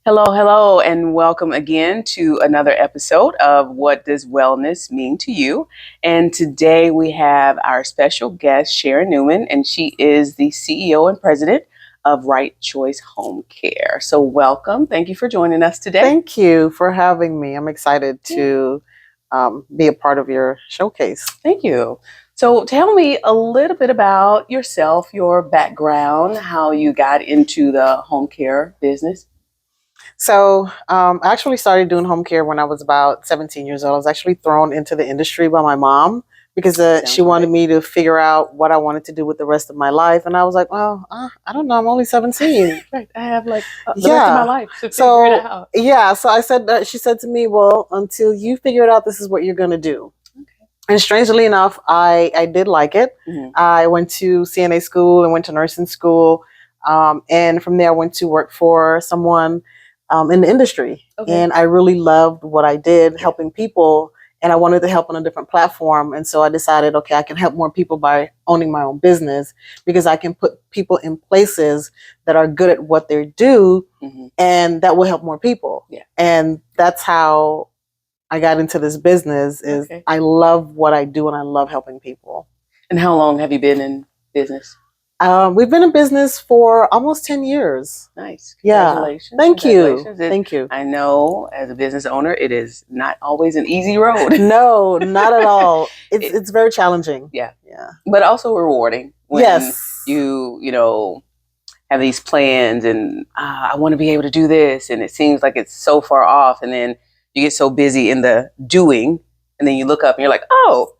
Hello, hello, and welcome again to another episode of What Does Wellness Mean to You? And today we have our special guest, Sharon Newman, and she is the CEO and president of Right Choice Home Care. So, welcome. Thank you for joining us today. Thank you for having me. I'm excited to be a part of your showcase. Thank you. So, tell me a little bit about yourself, your background, how you got into the home care business. So I actually started doing home care when I was about 17 years old. I was actually thrown into the industry by my mom because she wanted me to figure out what I wanted to do with the rest of my life. And I was like, well, I don't know. I'm only 17. Right. I have like the rest of my life to So, figure it out. Yeah. So I said that she said to me, well, until you figure it out, this is what you're going to do. And strangely enough, I did like it. Mhm. I went to CNA school and went to nursing school. And from there, I went to work for someone in the industry. Okay. And I really loved what I did, helping people. And I wanted to help on a different platform. And so I decided, okay, I can help more people by owning my own business because I can put people in places that are good at what they do, and that will help more people. Yeah. And that's how I got into this business. Is I love what I do and I love helping people. And how long have you been in business? We've been in business for almost 10 years. Nice. Congratulations. Yeah. Thank you. Thank you. I know as a business owner, it is not always an easy road. No, not at all. It's very challenging. Yeah. Yeah. But also rewarding when yes. you know, have these plans and I want to be able to do this. And it seems like it's so far off. And then you get so busy in the doing and then you look up and you're like, oh,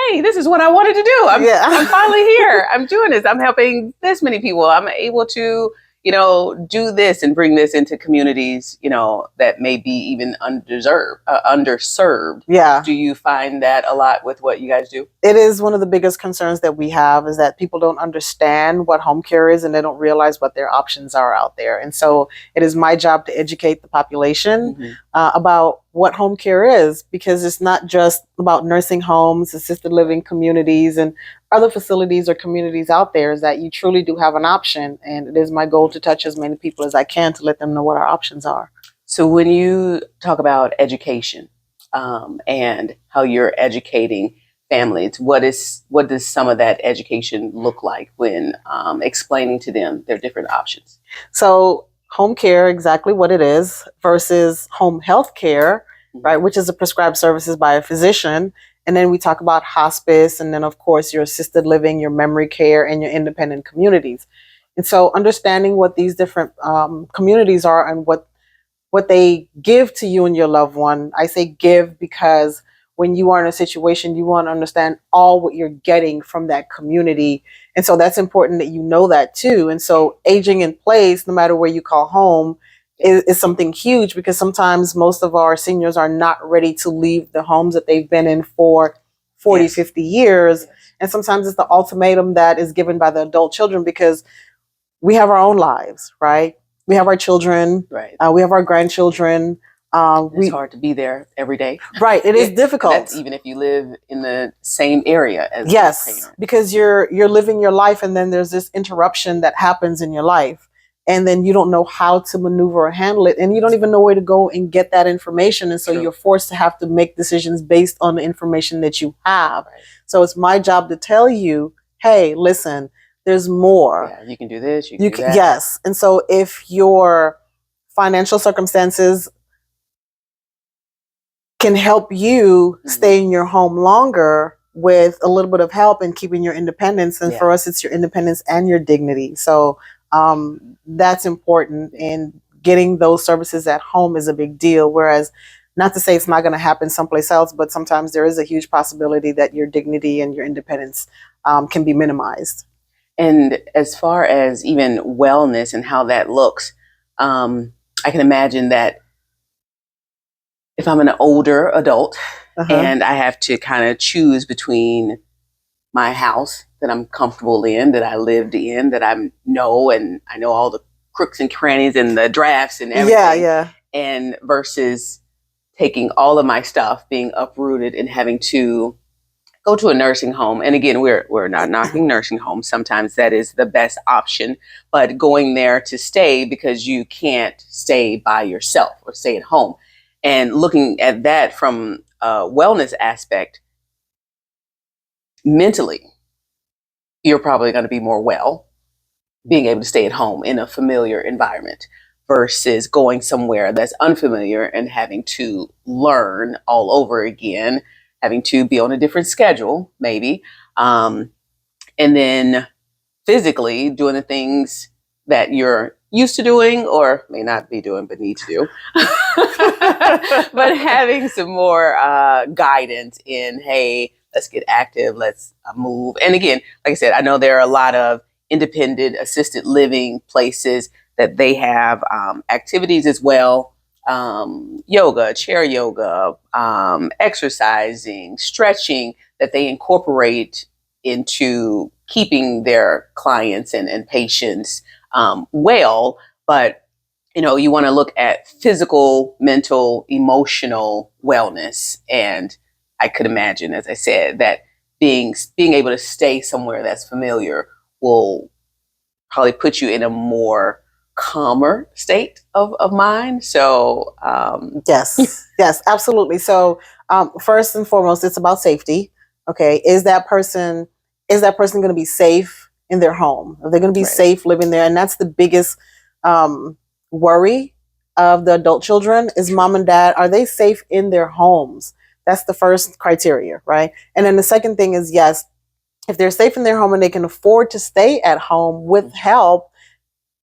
hey, this is what I wanted to do. I'm finally here. I'm doing this. I'm helping this many people. I'm able to, do this and bring this into communities, that may be even underserved. Yeah. Do you find that a lot with what you guys do? It is one of the biggest concerns that we have is that people don't understand what home care is and they don't realize what their options are out there. And so it is my job to educate the population about what home care is, because it's not just about nursing homes, assisted living communities, and other facilities or communities out there. Is that you truly do have an option. And it is my goal to touch as many people as I can to let them know what our options are. So when you talk about education and how you're educating families, what does some of that education look like when explaining to them their different options? So home care, exactly what it is, versus home health care, right, which is a prescribed services by a physician. And then we talk about hospice, and then of course your assisted living, your memory care, and your independent communities. And so understanding what these different communities are and what they give to you and your loved one. I say give because when you are in a situation, you want to understand all what you're getting from that community. And so that's important that you know that too. And so aging in place, no matter where you call home, is something huge, because sometimes most of our seniors are not ready to leave the homes that they've been in for 40, 50 years. And sometimes it's the ultimatum that is given by the adult children, because we have our own lives, right? We have our children, right? We have our grandchildren. It's hard to be there every day. Right. It is difficult. That's even if you live in the same area as yes, your parent. Because you're living your life, and then there's this interruption that happens in your life. And then you don't know how to maneuver or handle it. And you don't even know where to go and get that information. And so you're forced to have to make decisions based on the information that you have. Right. So it's my job to tell you, hey, listen, there's more. Yeah, you can do this, you can do that. Yes. And so if your financial circumstances can help you stay in your home longer with a little bit of help and keeping your independence. And for us, it's your independence and your dignity. So that's important, and getting those services at home is a big deal. Whereas, not to say it's not going to happen someplace else, but sometimes there is a huge possibility that your dignity and your independence can be minimized. And as far as even wellness and how that looks, I can imagine that if I'm an older adult and I have to kind of choose between my house that I'm comfortable in, that I lived in, that I know, and I know all the crooks and crannies and the drafts and everything. And versus taking all of my stuff, being uprooted and having to go to a nursing home. And again, we're not knocking nursing homes. Sometimes that is the best option, but going there to stay because you can't stay by yourself or stay at home. And looking at that from a wellness aspect, mentally, you're probably going to be more well being able to stay at home in a familiar environment versus going somewhere that's unfamiliar and having to learn all over again, having to be on a different schedule, maybe. And then physically doing the things that you're used to doing or may not be doing, but need to do. But having some more guidance in, hey, let's get active, let's move. And again, like I said, I know there are a lot of independent assisted living places that they have activities as well. Yoga, chair yoga, exercising, stretching that they incorporate into keeping their clients and patients well. But, you know, you want to look at physical, mental, emotional wellness. And I could imagine, as I said, that being able to stay somewhere that's familiar will probably put you in a more calmer state of mind. So Yes, yes, absolutely. So first and foremost, it's about safety. Okay, is that person going to be safe in their home? Are they going to be Right. safe living there? And that's the biggest worry of the adult children is mom and dad, are they safe in their homes? That's the first criteria, right? And then the second thing is, yes, if they're safe in their home and they can afford to stay at home with help,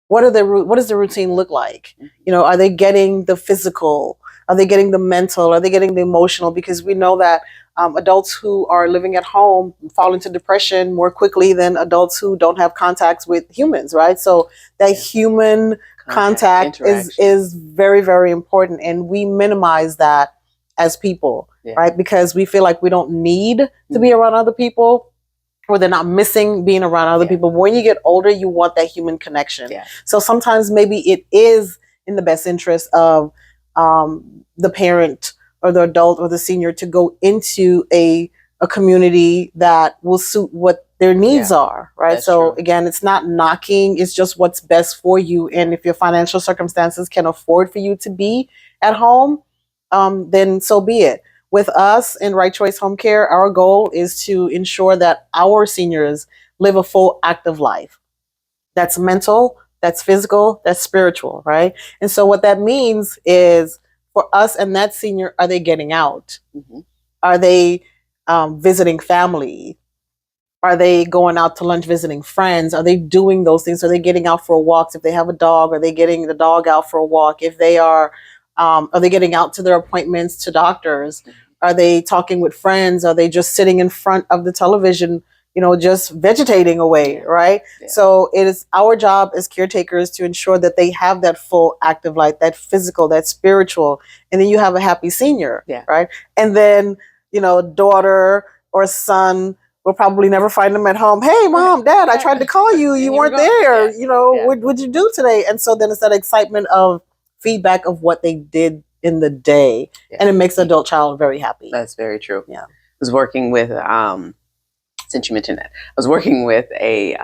what does the routine look like? You know, are they getting the physical? Are they getting the mental? Are they getting the emotional? Because we know that adults who are living at home fall into depression more quickly than adults who don't have contacts with humans, right? So that human contact is very, very important, and we minimize that as people, right? Because we feel like we don't need to be around other people, or they're not missing being around other people. But when you get older, you want that human connection. So sometimes maybe it is in the best interest of the parent or the adult or the senior to go into a community that will suit what their needs are, right? That's so true. Again, it's not knocking, it's just what's best for you. And if your financial circumstances can afford for you to be at home, then so be it. With us in Right Choice Home Care, our goal is to ensure that our seniors live a full active life. That's mental, that's physical, that's spiritual, right? And so what that means is for us and that senior, are they getting out? Mm-hmm. Are they visiting family? Are they going out to lunch, visiting friends? Are they doing those things? Are they getting out for walks? If they have a dog, are they getting the dog out for a walk? If they are they getting out to their appointments, to doctors? Are they talking with friends? Are they just sitting in front of the television, you know, just vegetating away, right? So it is our job as caretakers to ensure that they have that full active life, that physical, that spiritual, and then you have a happy senior, right? And then, you know, daughter or son will probably never find them at home. Hey, mom, dad, I tried to call you. You weren't there. You know, what would you do today? And so then it's that excitement of feedback of what they did in the day. And it makes the adult child very happy. That's very true. Yeah. I was working with, since you mentioned that, I was working with a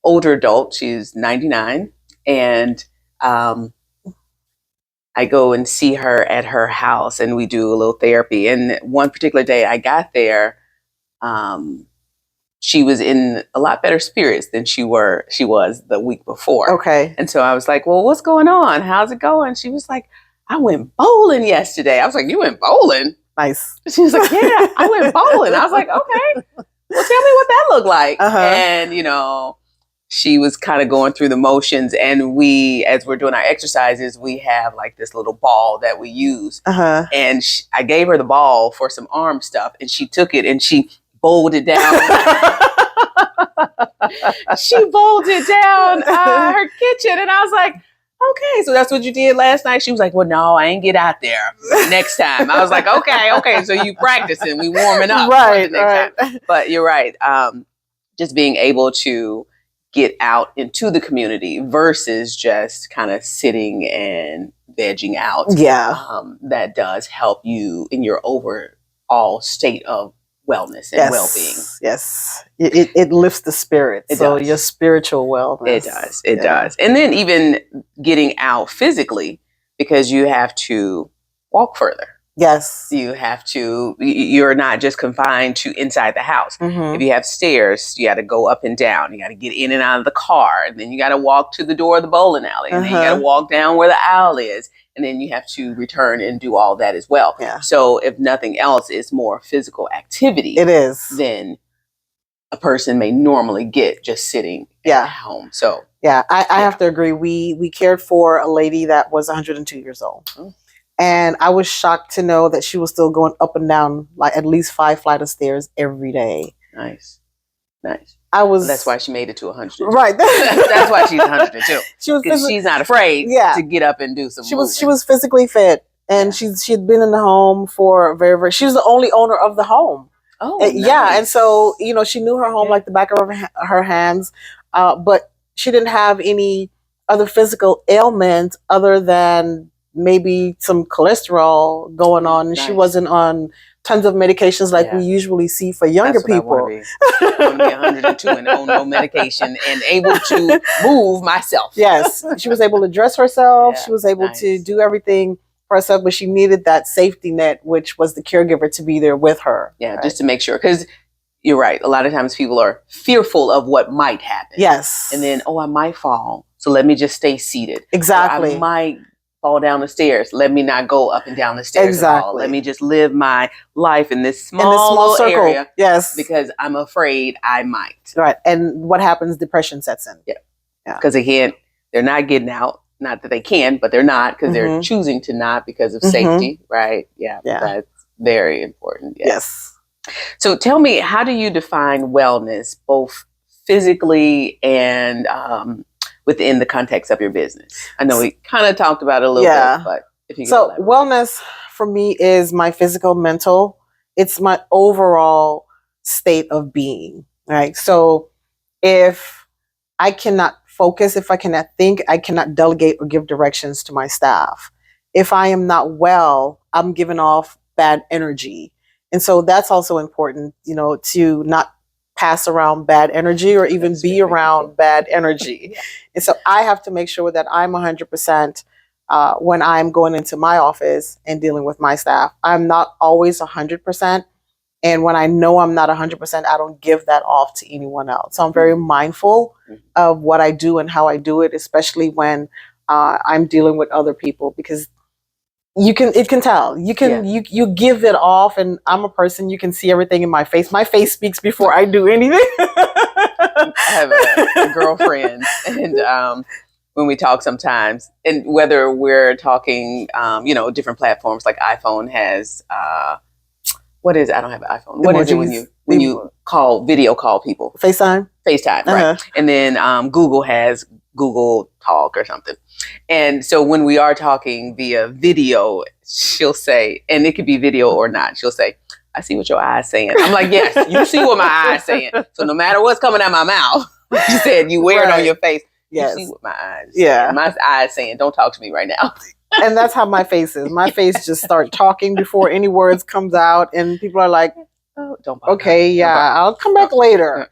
older adult. She's 99. And I go and see her at her house and we do a little therapy. And one particular day I got there, she was in a lot better spirits than she was the week before. Okay. And so I was like, well, what's going on? How's it going? She was like, I went bowling yesterday. I was like, you went bowling? Nice. She was like, yeah, I went bowling. I was like, okay, well, tell me what that looked like. And, you know, she was kind of going through the motions. And we, as we're doing our exercises, we have like this little ball that we use. And I gave her the ball for some arm stuff and she took it and she bowled it down. She bowled it down her kitchen. And I was like, okay, so that's what you did last night? She was like, well, no, I ain't get out there next time. I was like, okay. So you practicing, we warming up for the next time. But you're right. Just being able to get out into the community versus just kind of sitting and vegging out. Yeah. That does help you in your overall state of wellness and Yes. well-being. Yes. It lifts the spirit. It So does. your spiritual wellness. It does. It does. And then even getting out physically, because you have to walk further. Yes. You have to, you're not just confined to inside the house. Mm-hmm. If you have stairs, you got to go up and down. You got to get in and out of the car. And then you got to walk to the door of the bowling alley. And then you got to walk down where the aisle is. And then you have to return and do all that as well. Yeah. So if nothing else, it's more physical activity. It is. Than a person may normally get just sitting at home. So yeah, I have to agree. We cared for a lady that was 102 years old. Oh. And I was shocked to know that she was still going up and down like at least 5 flights of stairs every day. Nice. Nice. I was. That's why she made it to 102. Right. That's why she's 102. She was because she's not afraid to get up and do some. She was physically fit, and she'd been in the home for she was the only owner of the home. Oh, yeah, and so she knew her home like the back of her hands, but she didn't have any other physical ailment other than maybe some cholesterol going on, and she wasn't on tons of medications like we usually see for younger people. I want to be 102 and own no medication and able to move myself. Yes, she was able to dress herself. She was able to do everything for herself, but she needed that safety net, which was the caregiver to be there with her. Yeah, right? Just to make sure, because you're right. A lot of times people are fearful of what might happen. Yes. And then, I might fall, so let me just stay seated. Exactly. Or I might fall down the stairs. Let me not go up and down the stairs at all. Let me just live my life in this small circle. Area. Yes. Because I'm afraid I might. Right. And what happens? Depression sets in. Yeah. Because again, they're not getting out. Not that they can, but they're not, because they're choosing to not because of safety. Right. Yeah. That's very important. Yes. So tell me, how do you define wellness, both physically and within the context of your business? I know we kind of talked about it a little bit, but if you could wellness for me is my physical, mental. It's my overall state of being, right? So if I cannot focus, if I cannot think, I cannot delegate or give directions to my staff. If I am not well, I'm giving off bad energy. And so that's also important, to not pass around bad energy or even be around bad energy. And so I have to make sure that I'm 100% when I'm going into my office and dealing with my staff. I'm not always 100%. And when I know I'm not 100%, I don't give that off to anyone else. So I'm very mindful of what I do and how I do it, especially when I'm dealing with other people, because it can tell. You you give it off, and I'm a person, you can see everything in my face. My face speaks before I do anything. I have a girlfriend, and when we talk sometimes, and whether we're talking, different platforms, like iPhone has, what is it? I don't have an iPhone. What is it when you video call people? FaceTime, right? And then Google has Google Talk or something. And so when we are talking via video, she'll say, and it could be video or not, she'll say, "I see what your eyes saying." I'm like, "Yes, you see what my eyes saying. So no matter what's coming out my mouth," you said, "you wear it on your face." Yes. You see what my eyes saying. My eyes saying, "Don't talk to me right now." And that's how my face is. My face just start talking before any words comes out, and people are like, "Oh, don't bother. Okay, I'll come back later."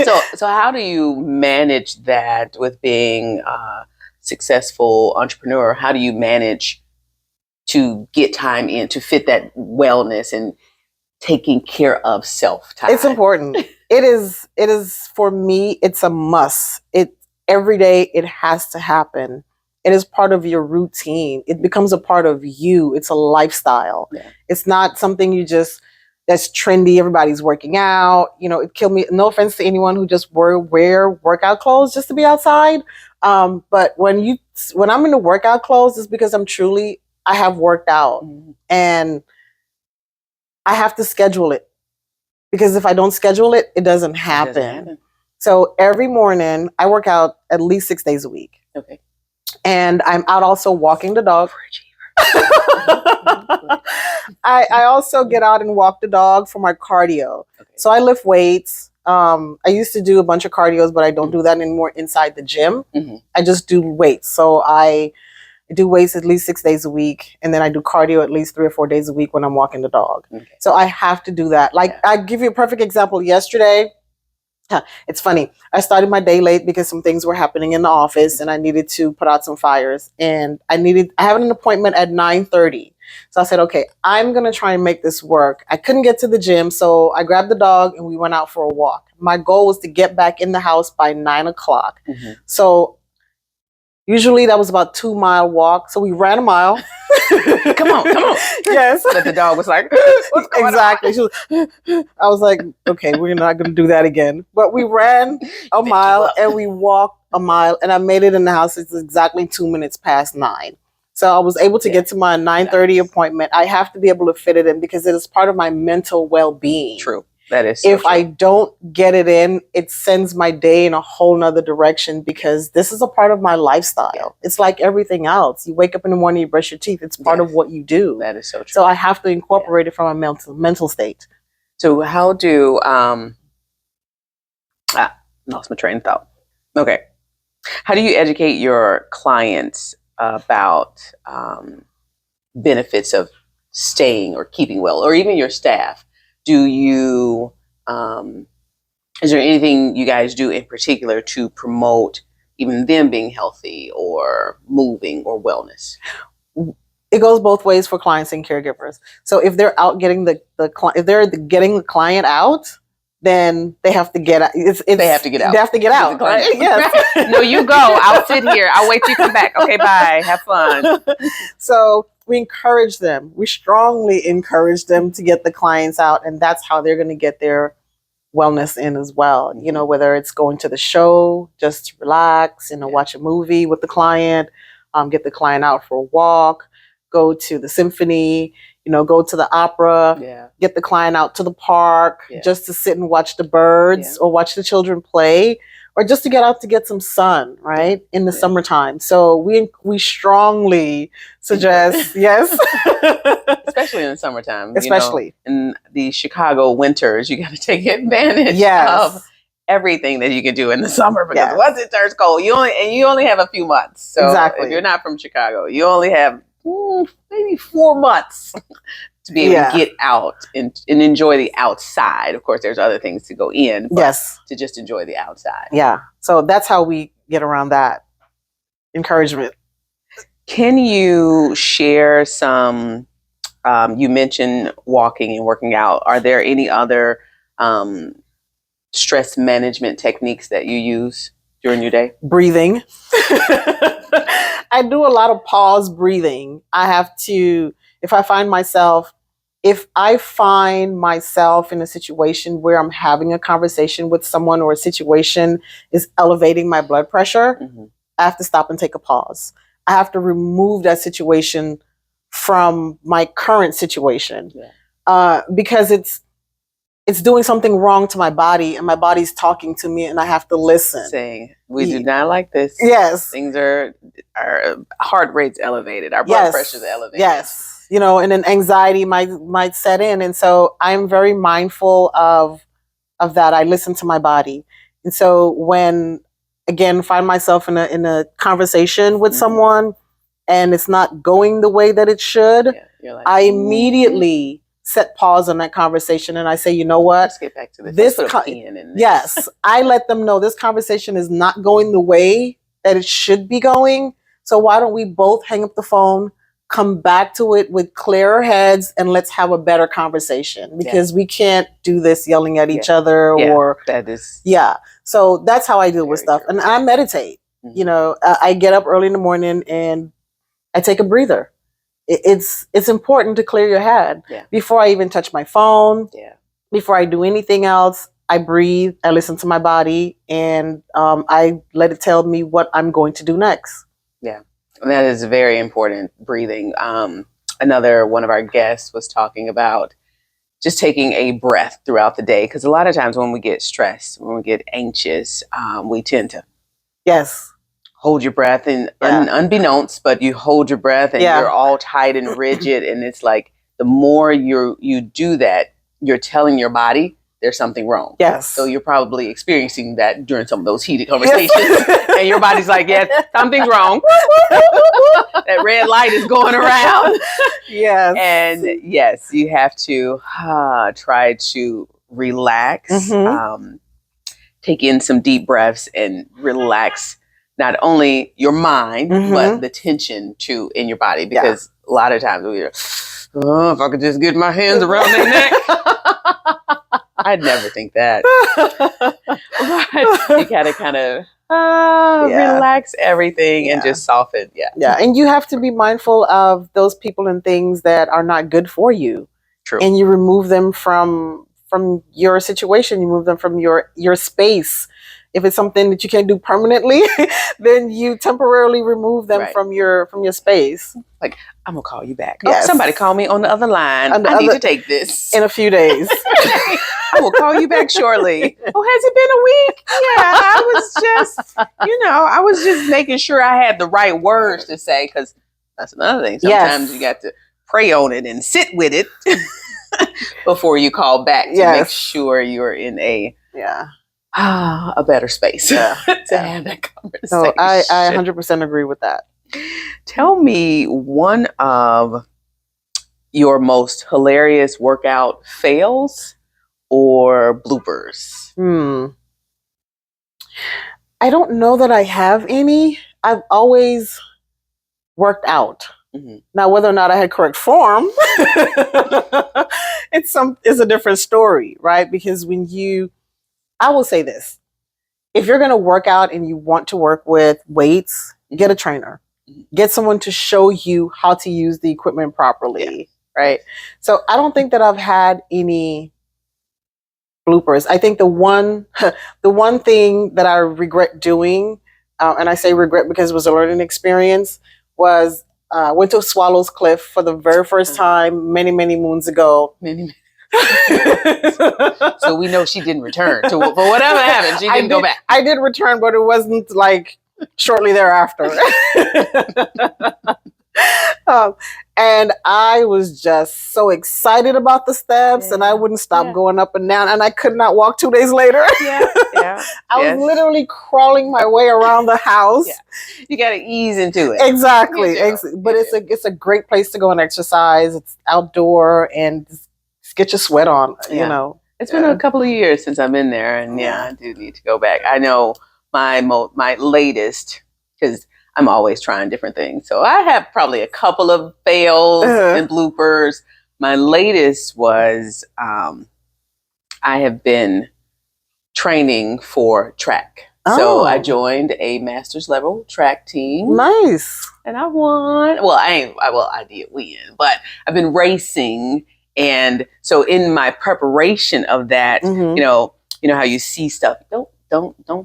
So how do you manage that with being a successful entrepreneur? How do you manage to get time in to fit that wellness and taking care of self time? It's important. It is for me, it's a must. Every day it has to happen. It is part of your routine. It becomes a part of you. It's a lifestyle. Yeah. It's not something that's trendy. Everybody's working out. It killed me. No offense to anyone who just wear workout clothes just to be outside. But when I'm in the workout clothes, it's because I have worked out, and I have to schedule it, because if I don't schedule it, it doesn't happen. So every morning I work out at least 6 days a week. Okay. And I'm out also walking the dog. I also get out and walk the dog for my cardio. Okay. So I lift weights. I used to do a bunch of cardios, but I don't do that anymore inside the gym. I just do weights. So I I do weights at least 6 days a week. And then I do cardio at least 3 or 4 days a week when I'm walking the dog. Okay. So I have to do that. Like, I give you a perfect example. Yesterday, it's funny. I started my day late because some things were happening in the office and I needed to put out some fires. And I had an appointment at 9:30. So I said, okay, I'm going to try and make this work. I couldn't get to the gym. So I grabbed the dog and we went out for a walk. My goal was to get back in the house by 9 o'clock. Mm-hmm. So usually that was about 2-mile walk. So we ran a mile. Come on. Yes. But the dog was like, what's going exactly. on? I was like, okay, we're not going to do that again. But we ran a mile and we walked a mile and I made it in the house. It's exactly 2 minutes past 9. So I was able to get to my 9:30 appointment. I have to be able to fit it in because it is part of my mental well-being. True. That is so if true. I don't get it in, it sends my day in a whole nother direction because this is a part of my lifestyle. Yeah. It's like everything else. You wake up in the morning, you brush your teeth. It's part of what you do. That is so true. So I have to incorporate it from a mental state. So how do, lost my train of thought. Okay. How do you educate your clients about benefits of staying or keeping well, or even your staff? Do you, is there anything you guys do in particular to promote even them being healthy or moving or wellness? It goes both ways for clients and caregivers. So if they're out getting if they're getting the client out, then they have to get out. They have to get out. They have to get out. Right? Yes. No, you go. I'll sit here. I'll wait till you come back. Okay, bye. Have fun. So we encourage them. We strongly encourage them to get the clients out, and that's how they're going to get their wellness in as well. You know, whether it's going to the show, just to relax, watch a movie with the client, get the client out for a walk, go to the symphony, go to the opera, get the client out to the park, just to sit and watch the birds or watch the children play, or just to get out to get some sun, right, in the summertime. So we strongly suggest, yes. Especially in the summertime. Especially. In the Chicago winters, you got to take advantage of everything that you can do in the summer because once it turns cold, you only have a few months. So if you're not from Chicago, you only have maybe 4 months to be able to get out and enjoy the outside. Of course, there's other things to go in, but to just enjoy the outside. Yeah. So that's how we get around that encouragement. Can you share some, you mentioned walking and working out. Are there any other stress management techniques that you use during your day? Breathing. I do a lot of pause breathing. If I find myself in a situation where I'm having a conversation with someone or a situation is elevating my blood pressure, I have to stop and take a pause. I have to remove that situation from my current situation because it's doing something wrong to my body and my body's talking to me and I have to listen. Saying, we do not like this. Yes. Things our heart rate's elevated. Our blood pressure's elevated. Yes. And then anxiety might set in. And so I'm very mindful of that. I listen to my body. And so when, again, find myself in a conversation with someone and it's not going the way that it should, I immediately set pause on that conversation and I say, you know what? Let's get back to this. Yes, I let them know this conversation is not going the way that it should be going. So why don't we both hang up the phone, come back to it with clearer heads, and let's have a better conversation because we can't do this yelling at each other or that is So that's how I deal with stuff. And I meditate. I get up early in the morning and I take a breather. It's important to clear your head before I even touch my phone. Before I do anything else, I breathe, I listen to my body, and I let it tell me what I'm going to do next. Yeah, that is very important, breathing. Another one of our guests was talking about just taking a breath throughout the day, because a lot of times when we get stressed, when we get anxious, we tend to hold your breath and unbeknownst, but you hold your breath and you're all tight and rigid. And it's like, the more you do that, you're telling your body there's something wrong. Yes. So you're probably experiencing that during some of those heated conversations. And your body's like, yes, something's wrong. That red light is going around. Yes. And yes, you have to try to relax, take in some deep breaths and relax not only your mind, but the tension too in your body. Because a lot of times we're, oh, if I could just get my hands around their neck. I'd never think that. But you gotta kind of relax everything and just soften. Yeah. And you have to be mindful of those people and things that are not good for you. True. And you remove them from your situation, you move them from your space. If it's something that you can't do permanently, then you temporarily remove them from your space. Like, I'm gonna call you back. Yes. Oh, somebody call me on the other line. I need to take this in a few days. I will call you back shortly. Oh, has it been a week? Yeah, I was just making sure I had the right words to say, because that's another thing. Sometimes you got to pray on it and sit with it before you call back to make sure you're in a better space to have that conversation. So I 100% agree with that. Tell me one of your most hilarious workout fails or bloopers. I don't know that I have any. I've always worked out. Now, whether or not I had correct form, it's a different story, right? Because I will say this, if you're going to work out and you want to work with weights, get a trainer, get someone to show you how to use the equipment properly, right? So I don't think that I've had any bloopers. I think the one thing that I regret doing, and I say regret because it was a learning experience, was went to Swallows Cliff for the very first time many, many moons ago. So we know she didn't return. For whatever happened, she didn't go back. I did return, but it wasn't like shortly thereafter. And I was just so excited about the steps, and I wouldn't stop going up and down, and I could not walk 2 days later. I was literally crawling my way around the house. You got to ease into it. Exactly. But it's a great place to go and exercise. It's outdoor and just get your sweat on, you know. It's been a couple of years since I've been there, and I do need to go back. I know my latest, because I'm always trying different things. So I have probably a couple of fails and bloopers. My latest was I have been training for track. So I joined a master's level track team. Nice. And I won. Well, I did win, but I've been racing. And so in my preparation of that, you know how you see stuff. Don't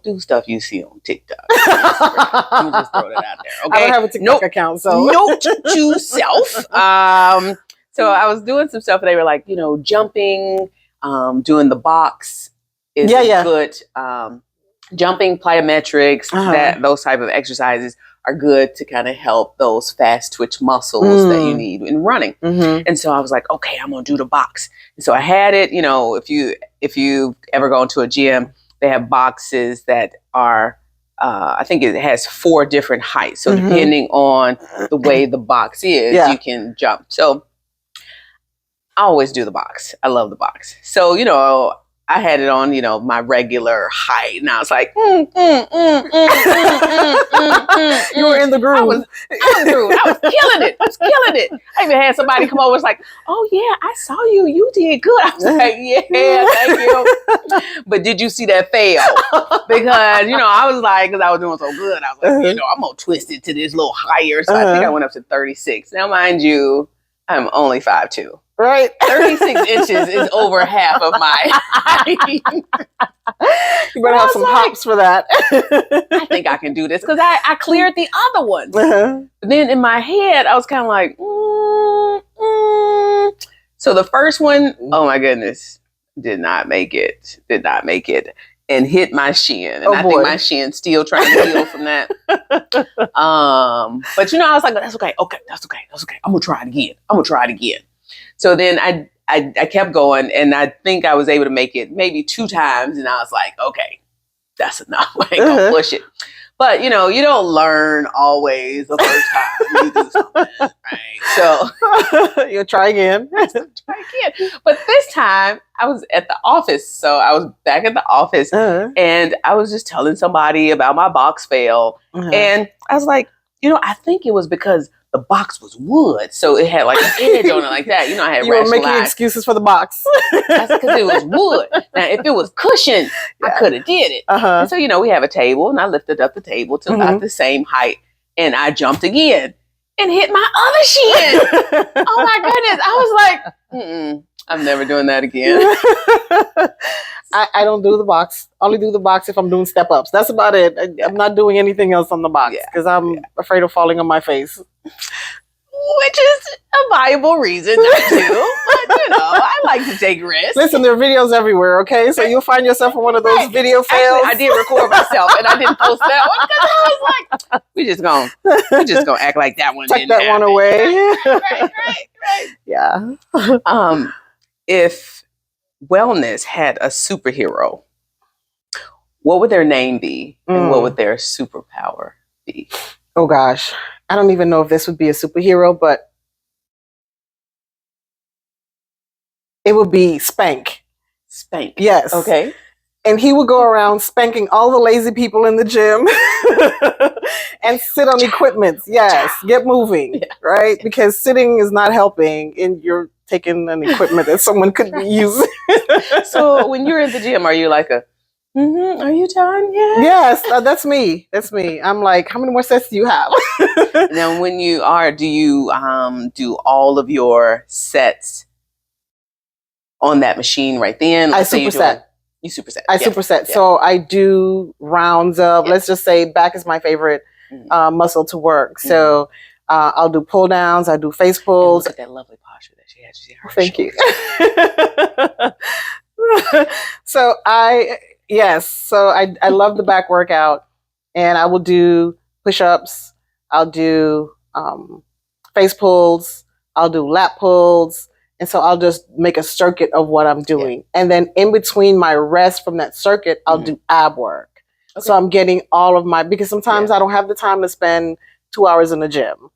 do stuff you see on TikTok. Let me just throw that out there. Okay. I don't have a TikTok account, so note to self. So I was doing some stuff, and they were like, jumping, doing the box is good. Jumping, plyometrics, those type of exercises are good to kind of help those fast twitch muscles that you need in running. And so I was like, okay, I'm gonna do the box. And so I had it. If you've ever gone to a gym, they have boxes that are, I think it has 4 different heights. So depending on the way the box is, you can jump. So I always do the box. I love the box. So, I had it on, my regular height, and I was like, you were in the groove. I was killing it. I even had somebody come over and was like, oh yeah, I saw you. You did good. I was like, yeah, thank you. But did you see that fail? Because, I was like, because I was doing so good, I was like, I'm going to twist it to this little higher. So I think I went up to 36. Now, mind you, I'm only 5'2". Right. 36 inches is over half of my height. You better have some hops for that. I think I can do this, because I cleared the other ones. But then in my head, I was kind of like, So the first one, oh my goodness, did not make it. And hit my shin. And I think my shin's still trying to heal from that. But I was like, that's okay. I'm going to try it again. So then I kept going, and I think I was able to make it maybe 2 times. And I was like, okay, that's enough. I ain't going to push it. But, you don't learn always the first time you do something. So You'll try again. try again. But this time I was at the office. So I was back at the office and I was just telling somebody about my box fail. And I was like, I think it was because the box was wood. So it had like an edge on it like that. I had You were making excuses for the box. That's because it was wood. Now, if it was cushion, I could have did it. And so, we have a table and I lifted up the table to about the same height and I jumped again and hit my other shin. Oh my goodness. I was like, I'm never doing that again. I don't do the box. Only do the box if I'm doing step ups. That's about it. I'm not doing anything else on the box because I'm afraid of falling on my face. Which is a viable reason not to. But, I like to take risks. Listen, there are videos everywhere, okay? So you'll find yourself in one of those video fails. Actually, I did record myself and I didn't post that one because I was like, we're just gonna act like that one Tuck didn't that happen. one away. Right. Yeah. If wellness had a superhero, what would their name be and what would their superpower be? Oh gosh, I don't even know if this would be a superhero, but it would be Spank. Spank. Yes. Okay. And he would go around spanking all the lazy people in the gym and sit on equipment. Yes, get moving, right? Because sitting is not helping and you're taking an equipment that someone could be using. So when you're in the gym, are you like are you done yet? Yes, that's me. That's me. I'm like, how many more sets do you have? Now, when you are, do you do all of your sets on that machine right then? I superset. You superset. I superset. Yeah. So I do rounds of, let's just say back is my favorite muscle to work. So I'll do pull downs. I do face pulls. And look at that lovely posture that she has. Thank you. So I love the back workout and I will do push-ups. I'll do face pulls. I'll do lat pulls. And so I'll just make a circuit of what I'm doing. Yeah. And then in between my rest from that circuit, I'll do ab work. Okay. So I'm getting all of because sometimes I don't have the time to spend 2 hours in the gym.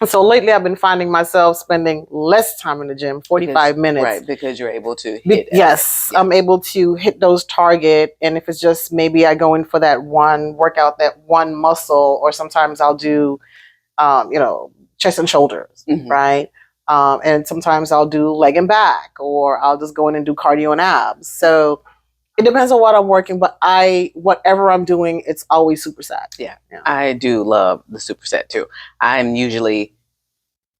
And so lately I've been finding myself spending less time in the gym, 45 minutes. Right, because you're able to hit. Yes, I'm able to hit those target. And if it's just maybe I go in for that one workout, that one muscle, or sometimes I'll do, chest and shoulders, right? And sometimes I'll do leg and back, or I'll just go in and do cardio and abs. So it depends on what I'm working, but whatever I'm doing, it's always superset. Yeah. I do love the superset too. I'm usually,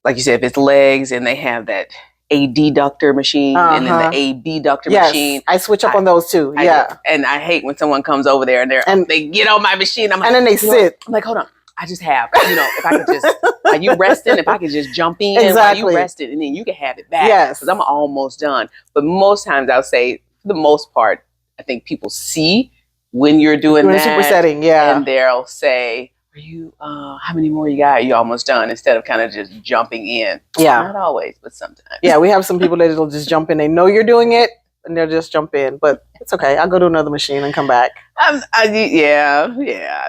like you said, if it's legs and they have that adductor machine and then the abductor machine. I switch up on those too. And I hate when someone comes over there and they get on my machine. I'm like, and then they sit. I'm like, hold on. I just have, if I could just, are you resting? If I could just jump in while you rested and then you can have it back. Yes. Because I'm almost done. But most times I'll say, for the most part, I think people see when you're doing that. Supersetting, and they'll say, "Are you? How many more you got? Are you almost done?" Instead of kind of just jumping in. Yeah, not always, but sometimes. Yeah, we have some people that will just jump in. They know you're doing it, and they'll just jump in. But it's okay. I'll go to another machine and come back. I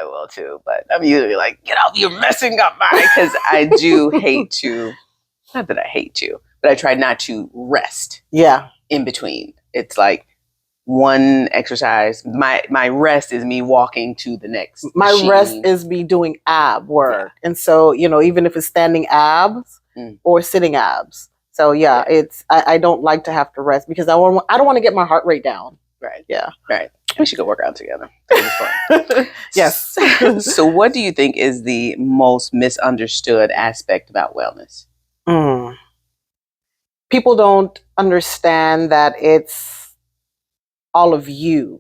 will too. But I'm usually like, "Get out! You're messing up mine," because I do hate to. Not that I hate to, but I try not to rest. Yeah. In between, it's like. One exercise, my rest is me walking to the next machine. Rest is me doing ab work. And so, even if it's standing abs or sitting abs. So it's, I don't like to have to rest because I don't want to get my heart rate down. Right. Yeah. Right. We should go work out together. Fun. Yes. So what do you think is the most misunderstood aspect about wellness? People don't understand that it's all of you,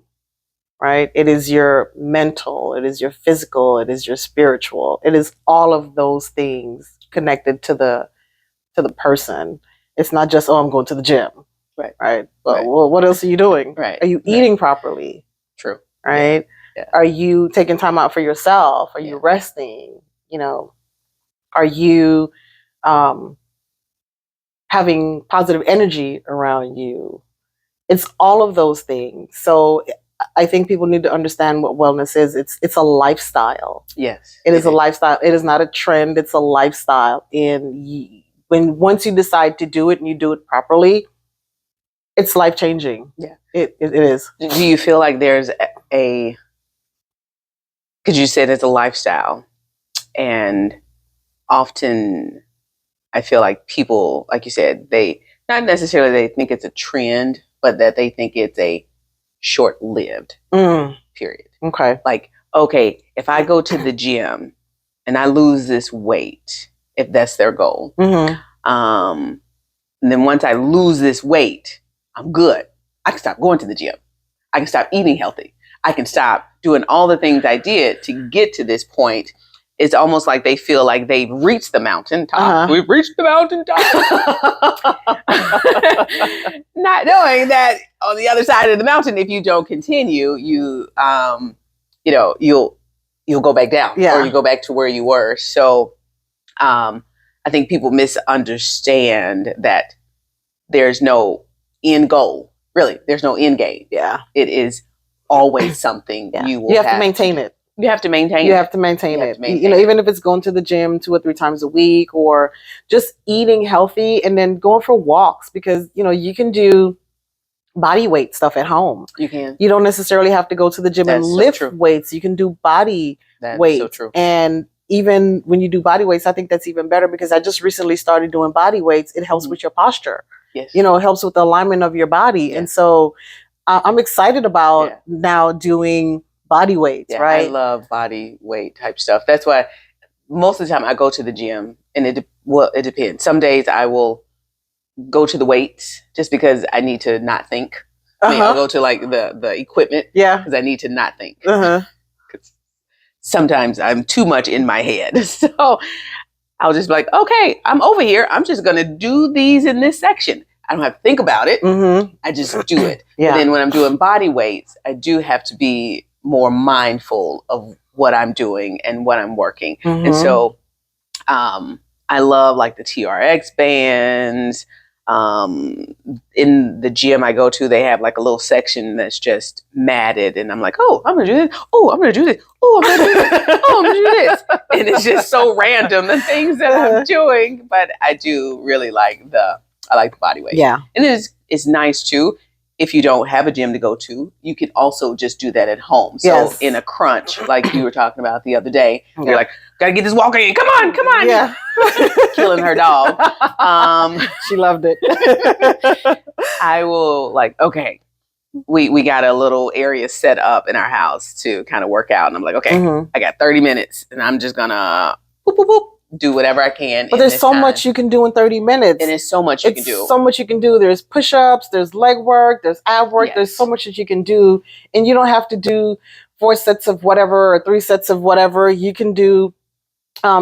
right? It is your mental, it is your physical, it is your spiritual. It is all of those things connected to the person. It's not just, I'm going to the gym. Right. But well, what else are you doing? Right. Are you eating properly? True. Right. Yeah. Are you taking time out for yourself? Are you resting? Are you having positive energy around you? It's all of those things. So I think people need to understand what wellness is. It's a lifestyle. Yes. It is a lifestyle. It is not a trend. It's a lifestyle. And once you decide to do it and you do it properly, it's life changing. Yeah, it is. Do you feel like there's a because you said it's a lifestyle, and often I feel like people, like you said, they not necessarily they think it's a trend, but that they think it's a short-lived period. Okay. Like, okay, if I go to the gym and I lose this weight, if that's their goal, and then once I lose this weight, I'm good. I can stop going to the gym. I can stop eating healthy. I can stop doing all the things I did to get to this point. It's almost like they feel like they've reached the mountaintop. We've reached the mountaintop. Not knowing that on the other side of the mountain, if you don't continue, you'll go back down, or you go back to where you were. So I think people misunderstand that there's no end goal. Really, there's no end game. Yeah. It is always something you will have to maintain it. You have to maintain You have to maintain it. You know, even if it's going to the gym 2 or 3 times a week, or just eating healthy and then going for walks, because, you can do body weight stuff at home. You can. You don't necessarily have to go to the gym and lift weights. You can do body weights. So true. And even when you do body weights, I think that's even better, because I just recently started doing body weights. It helps with your posture. Yes. It helps with the alignment of your body. Yes. And so I'm excited about now doing body weights, right? I love body weight type stuff. That's why most of the time I go to the gym, and it depends. Some days I will go to the weights just because I need to not think. I'll go to like the equipment because I need to not think. Sometimes I'm too much in my head. So I'll just be like, okay, I'm over here. I'm just going to do these in this section. I don't have to think about it. I just do it. And then when I'm doing body weights, I do have to be more mindful of what I'm doing and what I'm working. And so I love like the TRX bands. In the gym I go to, they have like a little section that's just matted, and I'm like, oh, I'm gonna do this. Oh, I'm gonna do this. Oh, I'm gonna do this. Oh, I'm gonna do this. And it's just so random, the things that I'm doing. But I do really like the body weight. Yeah. And it's nice too. If you don't have a gym to go to, you can also just do that at home. So in a crunch, like you were talking about the other day, you're like, gotta get this walk in. Come on. Yeah. Killing her dog. She loved it. I will okay, we got a little area set up in our house to kind of work out. And I'm like, okay, I got 30 minutes and I'm just gonna boop, boop, boop, do whatever I can. But there's so much you can do in 30 minutes. And there's so much you can do. So much you can do. There's push-ups, there's leg work, there's ab work. Yes. There's so much that you can do. And you don't have to do 4 sets of whatever or 3 sets of whatever. You can do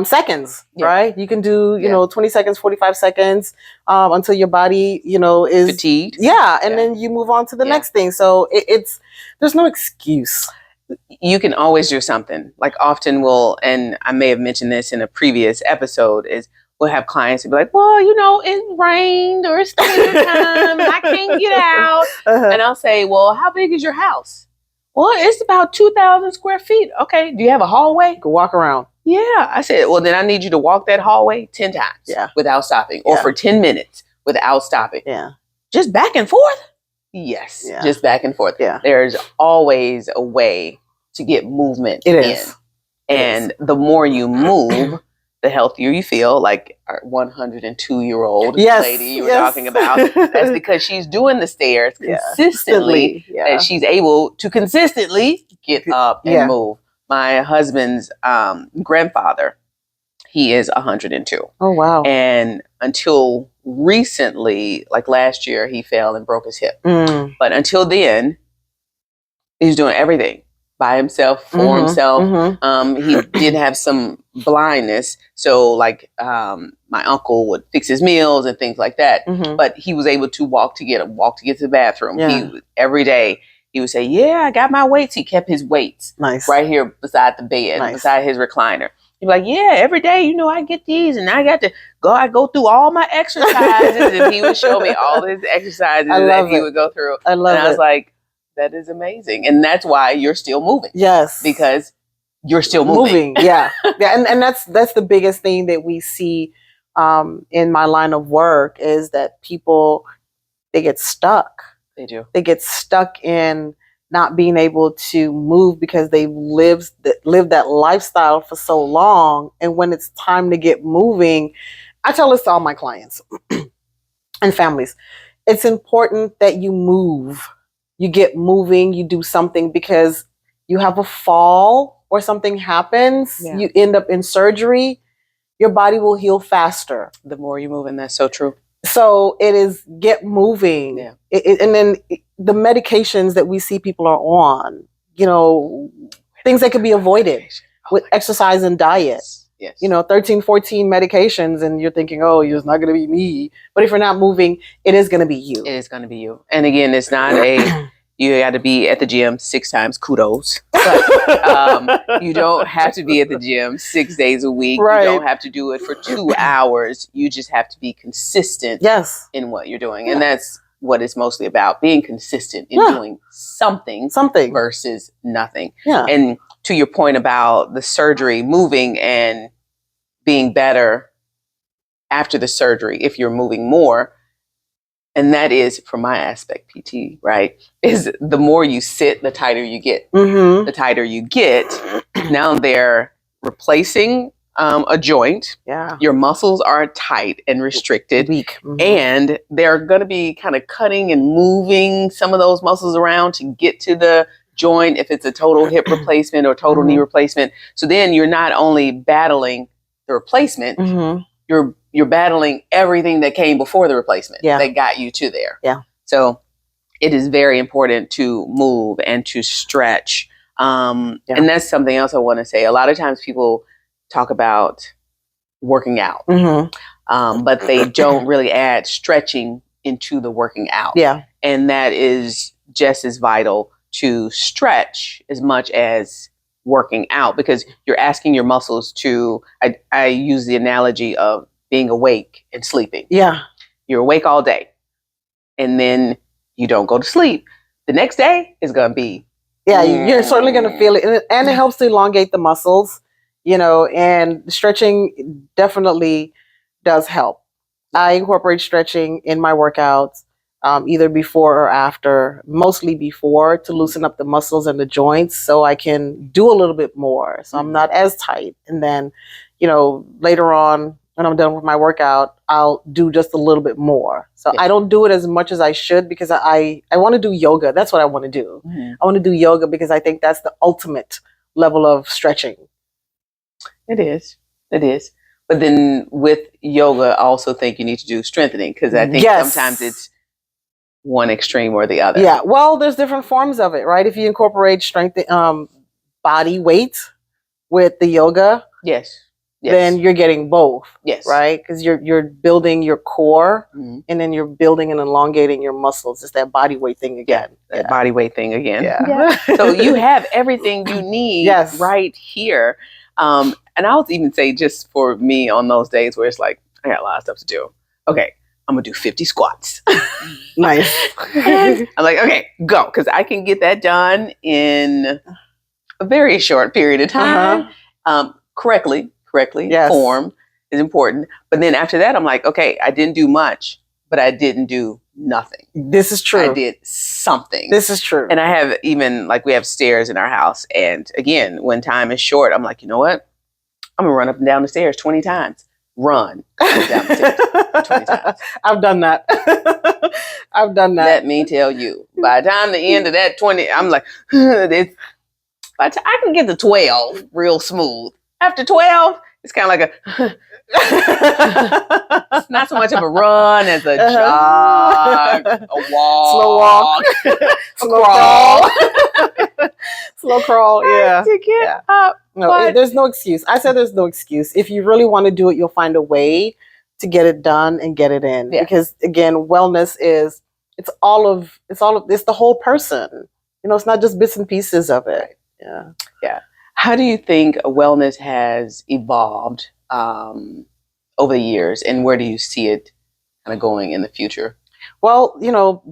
seconds, right? You can do, 20 seconds, 45 seconds until your body, is fatigued. Yeah. And then you move on to the next thing. So there's no excuse. You can always do something. Like often and I may have mentioned this in a previous episode, is we'll have clients who be like, well, it rained or it's winter time and I can't get out. And I'll say, well, how big is your house? Well, it's about 2,000 square feet. Okay. Do you have a hallway? You can walk around. Yeah. I said, well, then I need you to walk that hallway 10 times without stopping, or for 10 minutes without stopping. Yeah. Just back and forth. Yes. Yeah. Just back and forth. Yeah. There's always a way to get movement in. And the more you move, the healthier you feel. Like our 102-year-old lady you were talking about. That's because she's doing the stairs consistently. And she's able to consistently get up and move. My husband's grandfather, he is 102. Oh, wow. And until recently, like last year, he fell and broke his hip. But until then, he was doing everything by himself, for himself. He did have some blindness. So like my uncle would fix his meals and things like that. But he was able to walk to get to the bathroom. Every day he would say, yeah, I got my weights. He kept his weights right here beside the bed, beside his recliner. He'd be like, yeah, every day, I get these and I go through all my exercises. And he would show me all his exercises that he would go through. I was like, that is amazing. And that's why you're still moving. Yes. Because you're still moving. Yeah. And that's the biggest thing that we see in my line of work is that people, they get stuck. They do. They get stuck in not being able to move because they've lived that lifestyle for so long. And when it's time to get moving, I tell this to all my clients and families, it's important that you move. You get moving, you do something, because you have a fall or something happens, you end up in surgery, your body will heal faster. The more you move, and that's so true. So it is get moving. Yeah. And then the medications that we see people are on, things that could be avoided with exercise and diet. Yes. 13, 14 medications, and you're thinking, oh, it's not going to be me. But if you're not moving, it is going to be you. It is going to be you. And again, it's not you got to be at the gym 6 times, kudos. But you don't have to be at the gym 6 days a week. Right. You don't have to do it for 2 hours. You just have to be consistent in what you're doing. And that's what it's mostly about, being consistent in doing something versus nothing. Yeah. And to your point about the surgery, moving and being better after the surgery, if you're moving more, and that is, from my aspect, PT, right, is the more you sit, the tighter you get. Mm-hmm. The tighter you get, now they're replacing a joint. Yeah. Your muscles are tight and restricted. Weak. Mm-hmm. And they're going to be kind of cutting and moving some of those muscles around to get to the joint, if it's a total hip replacement or total knee replacement. So then you're not only battling the replacement, you're battling everything that came before the replacement that got you to there. Yeah. So it is very important to move and to stretch. And that's something else I want to say. A lot of times people talk about working out, but they don't really add stretching into the working out. Yeah. And that is just as vital to stretch as much as working out, because you're asking your muscles to, I use the analogy of being awake and sleeping. Yeah. You're awake all day and then you don't go to sleep. The next day is going to be. Yeah, you're certainly going to feel it. And it helps to elongate the muscles, and stretching definitely does help. I incorporate stretching in my workouts. Either before or after, mostly before, to loosen up the muscles and the joints so I can do a little bit more. So I'm not as tight. And then, later on when I'm done with my workout, I'll do just a little bit more. So I don't do it as much as I should, because I want to do yoga. That's what I want to do. Mm-hmm. I want to do yoga because I think that's the ultimate level of stretching. It is. It is. But then with yoga, I also think you need to do strengthening, because I think sometimes it's one extreme or the other. Yeah, well, there's different forms of it, right? If you incorporate strength, body weight with the yoga, then you're getting both, right? Because you're building your core, and then you're building and elongating your muscles. It's that body weight thing again. That body weight thing again. Yeah. So you have everything you need right here. And I'll even say, just for me on those days where it's like, I got a lot of stuff to do. Okay, I'm going to do 50 squats. Nice. I'm like, okay, go. Because I can get that done in a very short period of time. Correctly formed is important. But then after that, I'm like, okay, I didn't do much, but I didn't do nothing. This is true. I did something. This is true. And I have even, we have stairs in our house. And again, when time is short, I'm like, you know what? I'm going to run up and down the stairs 20 times. Run down the stairs 20 times. I've done that. I've done that. Let me tell you, by the time the end of that 20, I'm like, I can get to 12 real smooth. After 12, it's kind of like it's not so much of a run as a jog, a walk, slow walk, slow crawl, slow crawl. Yeah, to get up. No, there's no excuse. I said there's no excuse. If you really want to do it, you'll find a way to get it done and get it in. Yeah. Because again, wellness is it's the whole person. It's not just bits and pieces of it. Yeah. Yeah. How do you think wellness has evolved over the years, and where do you see it kind of going in the future? Well,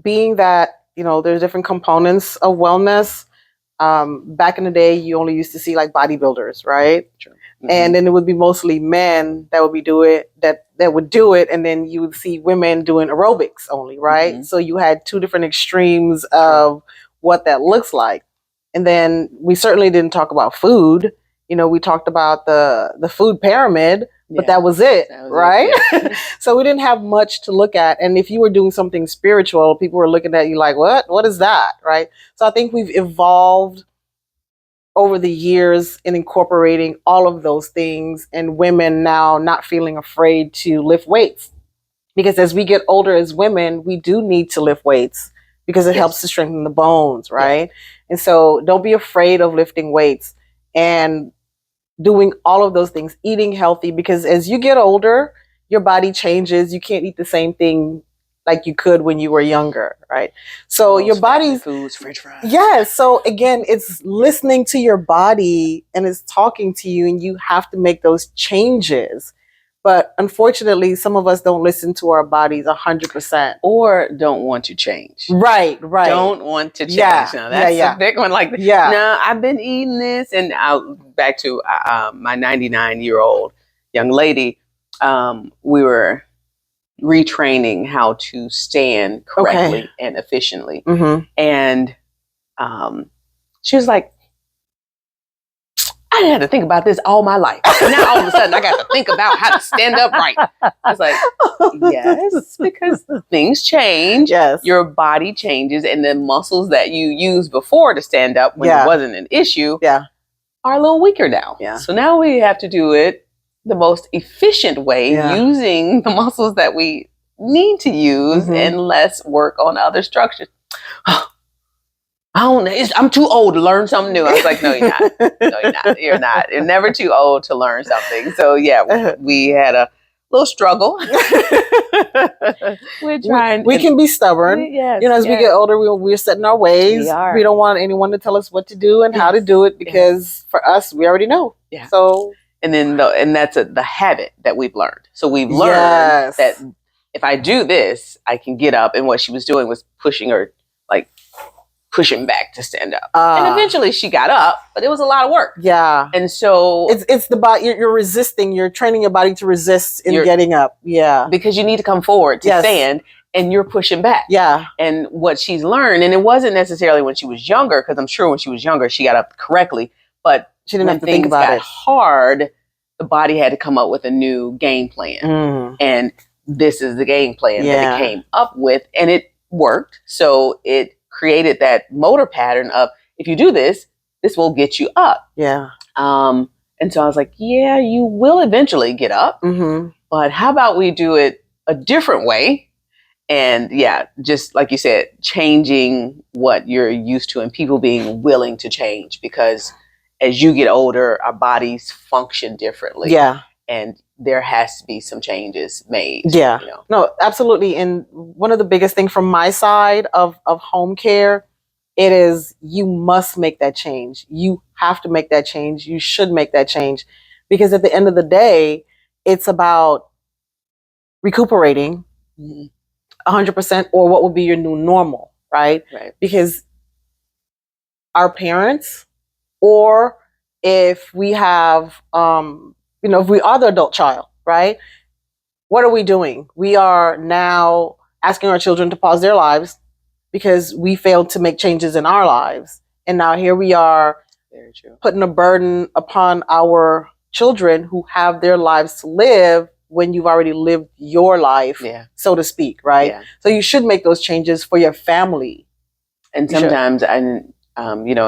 being that, there's different components of wellness. Back in the day, you only used to see like bodybuilders, right? Sure. and then it would be mostly men that would be that would do it, and then you would see women doing aerobics only, right? So you had two different extremes of what that looks like. And then we certainly didn't talk about food. You know, we talked about the food pyramid, but that was it, right? So we didn't have much to look at. And if you were doing something spiritual, people were looking at you like, what is that, right? So I think we've evolved over the years in incorporating all of those things, and women now not feeling afraid to lift weights. Because as we get older as women, we do need to lift weights because it helps to strengthen the bones, right? And so don't be afraid of lifting weights and doing all of those things, eating healthy, because as you get older, your body changes. You can't eat the same thing like you could when you were younger, right? So your body's foods, French fries. Yes. So again, it's listening to your body and it's talking to you, and you have to make those changes. But unfortunately, some of us don't listen to our bodies 100%. Or don't want to change. Right. Don't want to change. Yeah. Now, that's a big one. Like, no, I've been eating this. And back to my 99-year-old young lady, we were retraining how to stand correctly and efficiently. And she was like, I had to think about this all my life. And now all of a sudden I got to think about how to stand up right. I was like, yes, because things change. Yes. Your body changes, and the muscles that you used before to stand up when it wasn't an issue are a little weaker now. So now we have to do it the most efficient way, using the muscles that we need to use and less work on other structures. I'm too old to learn something new. I was like, no, you're not. No, you're not. You're not. You're never too old to learn something. So yeah, we had a little struggle. We're trying. We can be stubborn. As we get older, we're setting our ways. We don't want anyone to tell us what to do and how to do it, because for us, we already know. So, and then that's the habit that we've learned. So we've learned that if I do this, I can get up. And what she was doing was pushing back to stand up. And eventually she got up, but it was a lot of work. And so it's the body, you're resisting, you're training your body to resist in getting up. Because you need to come forward to stand, and you're pushing back. And what she's learned, and it wasn't necessarily when she was younger, because I'm sure when she was younger, she got up correctly, but she didn't have to think about it. Hard, the body had to come up with a new game plan. And this is the game plan that it came up with, and it worked. So it created that motor pattern of, if you do this, this will get you up. And so I was like, yeah, you will eventually get up, but how about we do it a different way? And just like you said, changing what you're used to, and people being willing to change, because as you get older, our bodies function differently. And there has to be some changes made. No, absolutely. And one of the biggest things from my side of home care, it is, you must make that change. You have to make that change. You should make that change, because at the end of the day, it's about recuperating 100%, or what will be your new normal, right? Because our parents, or if we have, if we are the adult child, right? What are we doing? We are now asking our children to pause their lives because we failed to make changes in our lives. And now here we are putting a burden upon our children who have their lives to live when you've already lived your life, so to speak, right? So you should make those changes for your family. And sometimes, in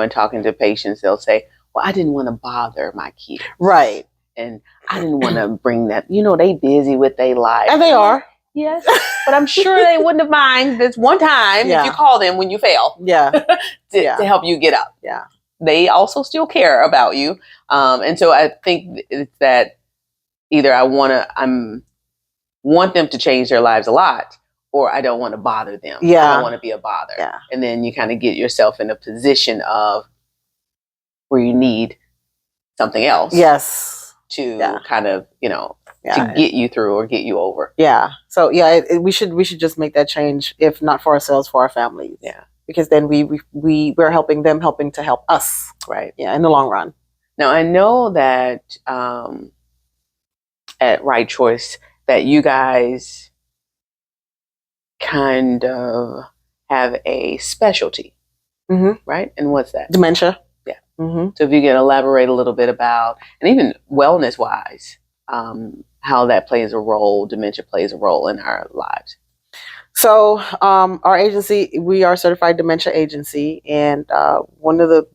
talking to patients, they'll say, well, I didn't want to bother my kids. Right. And I didn't want to bring that, they busy with their life. And they are. Yes. But I'm sure they wouldn't have mind this one time if you call them when you fail. To help you get up. They also still care about you. And so I think it's that either I want them to change their lives a lot, or I don't want to bother them. I don't want to be a bother. And then you kind of get yourself in a position of where you need something else. To kind of, to get you through or get you over. So we should just make that change, if not for ourselves, for our families. Because then we're helping them, helping to help us. Right. In the long run. Now, I know that at Right Choice that you guys kind of have a specialty, right? And what's that? Dementia. Yeah. Mm-hmm. So if you can elaborate a little bit about, and even wellness-wise, how that plays a role, dementia plays a role in our lives. So our agency, we are a certified dementia agency, and one of the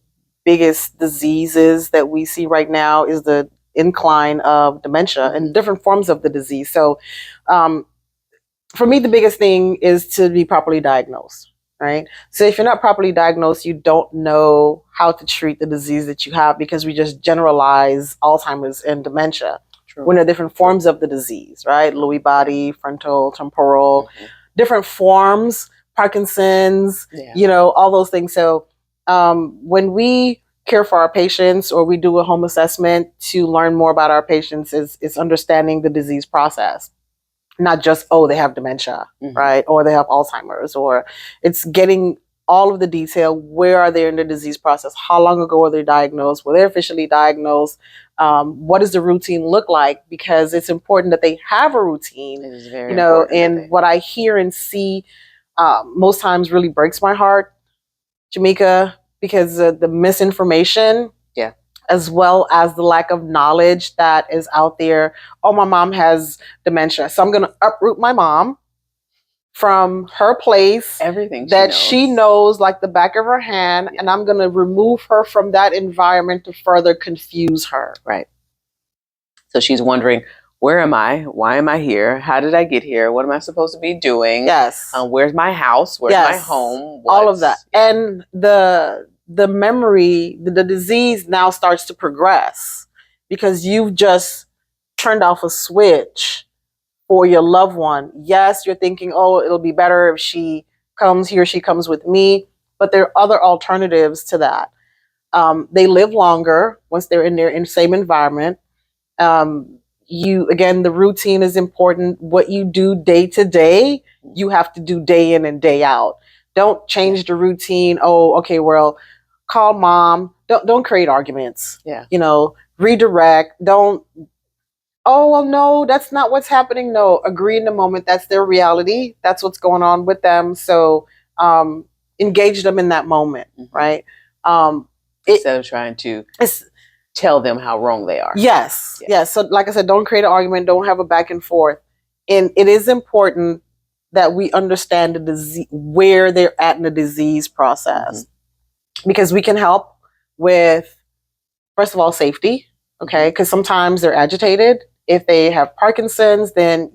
biggest diseases that we see right now is the incline of dementia and different forms of the disease. So for me, the biggest thing is to be properly diagnosed, right? So if you're not properly diagnosed, you don't know how to treat the disease that you have, because we just generalize Alzheimer's and dementia. True. When there are different forms of the disease, right? Lewy body, frontal, temporal, different forms, Parkinson's, all those things. So when we care for our patients, or we do a home assessment to learn more about our patients, is understanding the disease process. Not just, oh, they have dementia, right? Or they have Alzheimer's, or it's getting all of the detail. Where are they in the disease process? How long ago were they diagnosed? Were they officially diagnosed? What does the routine look like? Because it's important that they have a routine, it is very important. And what I hear and see most times really breaks my heart, Jamaica, because the misinformation, as well as the lack of knowledge that is out there. Oh, my mom has dementia, so I'm going to uproot my mom from her place, everything that she knows like the back of her hand, and I'm going to remove her from that environment to further confuse her. Right. So she's wondering, where am I? Why am I here? How did I get here? What am I supposed to be doing? Yes. Where's my house? Where's my home? All of that. And the memory, the disease now starts to progress, because you've just turned off a switch for your loved one. Yes, you're thinking, oh, it'll be better if he or she comes with me. But there are other alternatives to that. They live longer once they're in their same environment. Again, the routine is important. What you do day to day, you have to do day in and day out. Don't change the routine. Oh, okay, well, call mom. Don't create arguments. Redirect. Don't, oh, well, no, that's not what's happening. No, agree in the moment. That's their reality. That's what's going on with them. So engage them in that moment, right? Instead of trying to tell them how wrong they are. Yes. So like I said, don't create an argument. Don't have a back and forth. And it is important that we understand the disease, where they're at in the disease process, because we can help with, first of all, safety. Okay, because sometimes they're agitated. If they have Parkinson's, then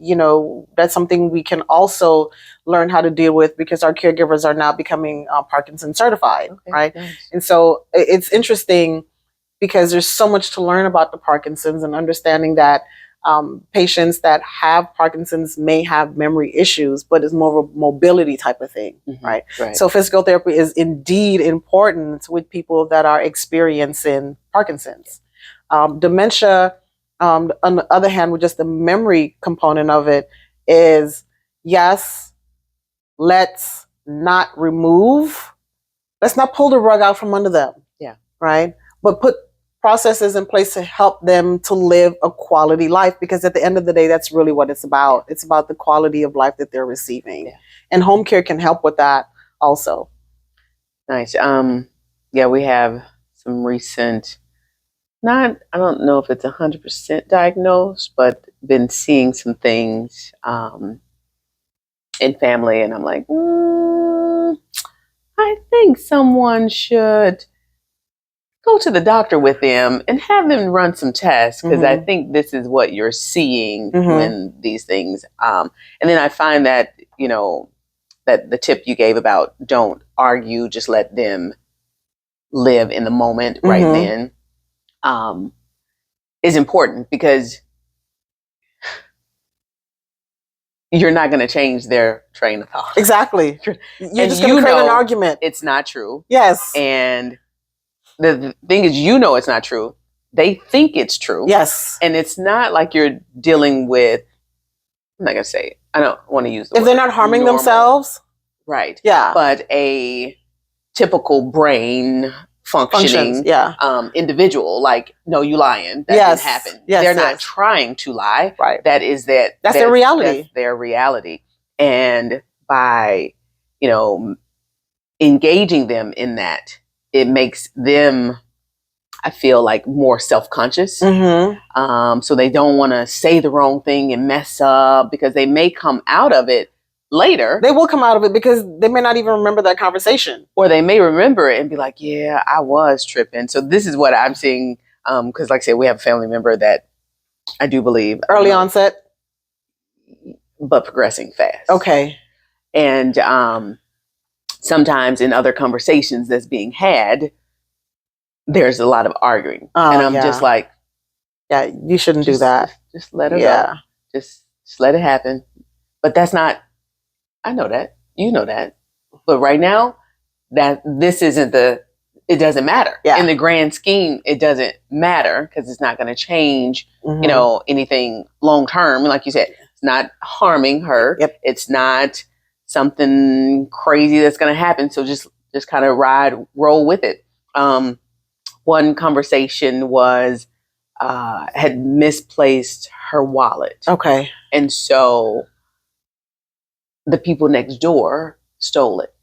that's something we can also learn how to deal with, because our caregivers are now becoming Parkinson's certified, right? Nice. And so it's interesting, because there's so much to learn about the Parkinson's, and understanding that patients that have Parkinson's may have memory issues, but it's more of a mobility type of thing, right? So physical therapy is indeed important with people that are experiencing Parkinson's. Dementia, on the other hand, with just the memory component of it, is, yes, let's not pull the rug out from under them. Right? But put processes in place to help them to live a quality life, because at the end of the day, that's really what it's about. It's about the quality of life that they're receiving. And home care can help with that also. Nice. We have some recent, I don't know if it's 100% diagnosed, but been seeing some things in family, and I'm like, I think someone should go to the doctor with them and have them run some tests, because I think this is what you're seeing when these things. And then I find that, that the tip you gave about don't argue, just let them live in the moment right then, is important, because you're not going to change their train of thought. Exactly. You're just going to create an argument. It's not true. Yes. And the thing is, it's not true. They think it's true. Yes. And it's not like you're dealing with, I'm not going to say, I don't want to use the word. If they're not harming themselves. Right. Yeah. But a typical brain functioning individual. Like, no, you lying. That didn't happen. They're not trying to lie. Right. That's their reality. That's their reality. And by, engaging them in that, it makes them, I feel like, more self-conscious. So they don't want to say the wrong thing and mess up, because they may come out of it later. They will come out of it because they may not even remember that conversation. Or they may remember it and be like, yeah, I was tripping. So this is what I'm seeing. Because like I said, we have a family member that I do believe. Early onset? But progressing fast. Okay. And sometimes in other conversations that's being had, there's a lot of arguing. And I'm just like, yeah, you shouldn't do that. Just let it go. Just let it happen. But that's not, I know that. You know that. But right now, that this isn't it doesn't matter. Yeah. In the grand scheme, it doesn't matter, because it's not going to change, anything long term. Like you said, it's not harming her. Yep. It's not something crazy that's going to happen. So just kind of roll with it. One conversation was, had misplaced her wallet. Okay. And so the people next door stole it.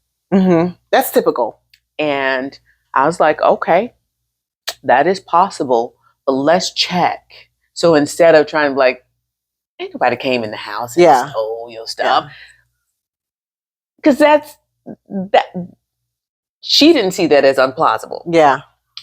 That's typical. And I was like, okay, that is possible, but let's check. So instead of trying to be like, ain't nobody came in the house and stole your stuff. Because that she didn't see that as unplausible. Yeah.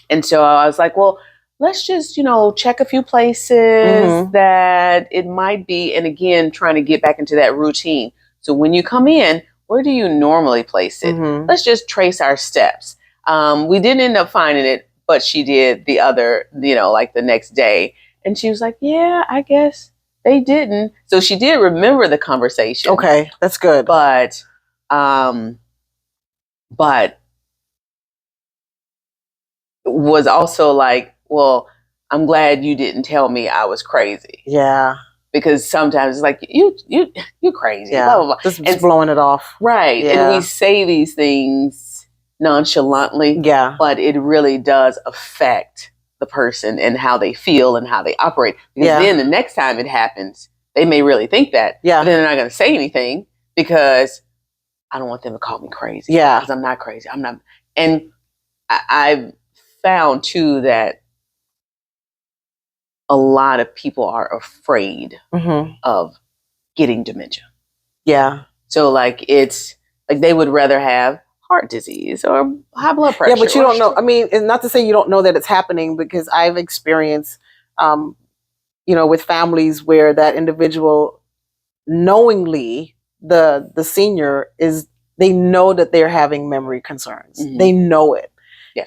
And so I was like, well, let's just, check a few places that it might be. And again, trying to get back into that routine. So when you come in, where do you normally place it? Let's just trace our steps. We didn't end up finding it, but she did the other, like the next day. And she was like, yeah, I guess they didn't. So she did remember the conversation. Okay, that's good. But was also like, well, I'm glad you didn't tell me I was crazy. Yeah. Because sometimes it's like, you crazy. Yeah. Blah, blah, blah. Just blowing it off. Right. Yeah. And we say these things nonchalantly. Yeah. But it really does affect the person and how they feel and how they operate. Because then the next time it happens, they may really think that. Yeah. But then they're not going to say anything, because I don't want them to call me crazy. Yeah. Because I'm not crazy. I'm not. And I've found too that a lot of people are afraid of getting dementia. Yeah. So like, it's like they would rather have heart disease or high blood pressure. Yeah, but you don't know. I mean, and not to say you don't know that it's happening, because I've experienced, with families where that individual knowingly, the senior they know that they're having memory concerns. They know it. Yeah.